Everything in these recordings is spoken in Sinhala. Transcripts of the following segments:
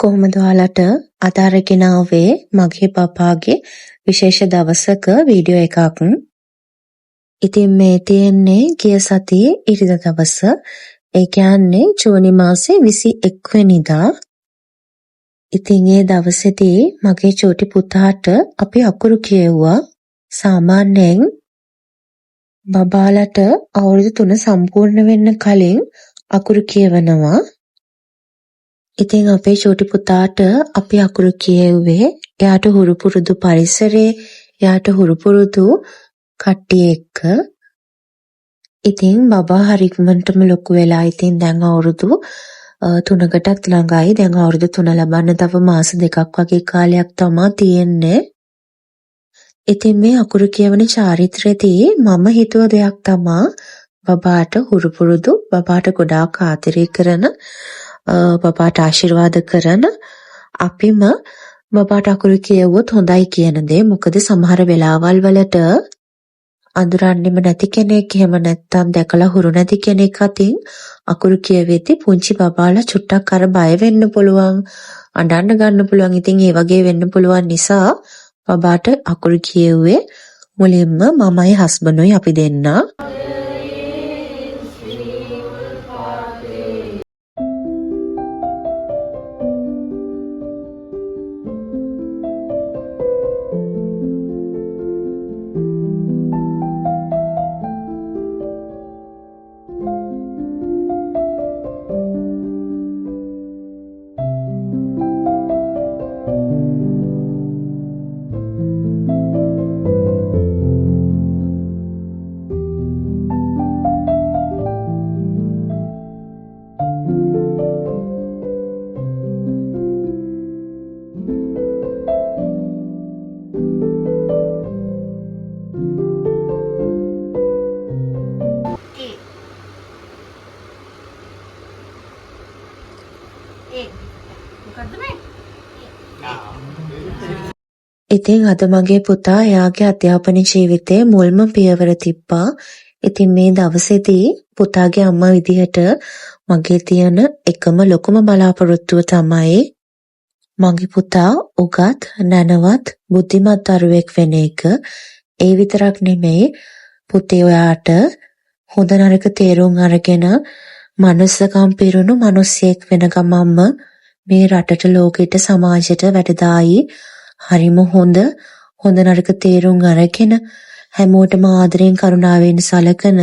කොහොමද ඔයාලට අද අරගෙන ආවේ මගේ පපාගේ විශේෂ දවසක වීඩියෝ එකක්. ඉතින් මේ තියෙන්නේ ගිය සතියේ ඉරිදා දවස. ඒ කියන්නේ ජූනි මාසේ 21 වෙනිදා. ඉතින් ඒ දවසේදී මගේ චූටි පුතාට අපි අකුරු කියෙව්වා. සාමාන්‍යයෙන් බබාලට අවුරුදු 3 සම්පූර්ණ වෙන්න කලින් අකුරු කියවනවා. ඉතින් අපේ චූටි පුතාට අපි අකුරු කියෙව්වේ එයාට හුරු පුරුදු පරිසරේ, එයාට හුරු පුරුදු කට්ටිය එක්ක. ඉතින් බබා හරියටම ලොකු වෙලා ඉතින් දැන් අවුරුදු 3කටත් ළඟයි. දැන් අවුරුදු 3 ලබන්න තව මාස 2ක් වගේ කාලයක් තමයි තියෙන්නේ. ඉතින් මේ අකුරු කියවන චාරිත්‍රයේදී මම හිතුව දෙයක් තමයි බබාට හුරු පුරුදු, බබාට ගොඩාක් ආදරය කරන, බබාට ආශිර්වාද කරන අපිම බබාට අකුරු කියවුවොත් හොඳයි කියන දේ. මොකද සමහර වෙලාවල් වලට අඳුරන්නෙම නැති කෙනෙක්, එහෙම නැත්නම් දැකලා හුරු නැති කෙනෙක් අතින් අකුරු කියවෙද්දී පුංචි බබාලා චුට්ටක් අර බය වෙන්න පුළුවන්, අඬන්න ගන්න පුළුවන්. ඉතින් ඒ වගේ වෙන්න පුළුවන් නිසා බබාට අකුරු කියෙව්වේ මුලින්ම මමයි හස්බන්ඩ්ුයි අපි දෙන්නා. ඉතින් අද මගේ පුතා එයාගේ අධ්‍යාපන ජීවිතයේ මුල්ම පියවර තිබ්බා. ඉතින් මේ දවසේදී පුතාගේ අම්මා විදිහට මගේ තියෙන එකම ලොකුම බලාපොරොත්තුව තමයි මගේ පුතා උගත්, නැනවත්, බුද්ධිමත් දරුවෙක් වෙන එක. ඒ විතරක් නෙමෙයි, පුතේ ඔයාට හොඳ නරක තේරුම් අරගෙන මනුස්සකම් පිරුණු මිනිසෙක් වෙන ගමන්ම මේ රටට, ලෝකෙට, සමාජයට වැඩදායි, හරිම හොඳ නරක තේරුම් අරගෙන හැමෝටම ආදරෙන් කරුණාවෙන් සලකන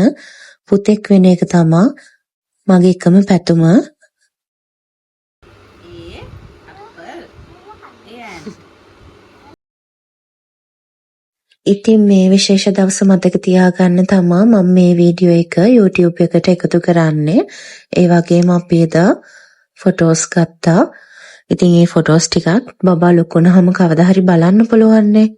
පුතෙක් වෙන එක තමයි මගේ එකම පැතුම. ඉතින් මේ විශේෂ දවස මතක තියාගන්න තමයි මම මේ වීඩියෝ එක YouTube එකට එකතු කරන්නේ. ඒ වගේම අපි එදා ෆොටෝස් ගත්තා. ඉතින් මේ ෆොටෝස් ටිකක් බබා ලොකු වුණාම කවදා හරි බලන්න පුළුවන් නේ.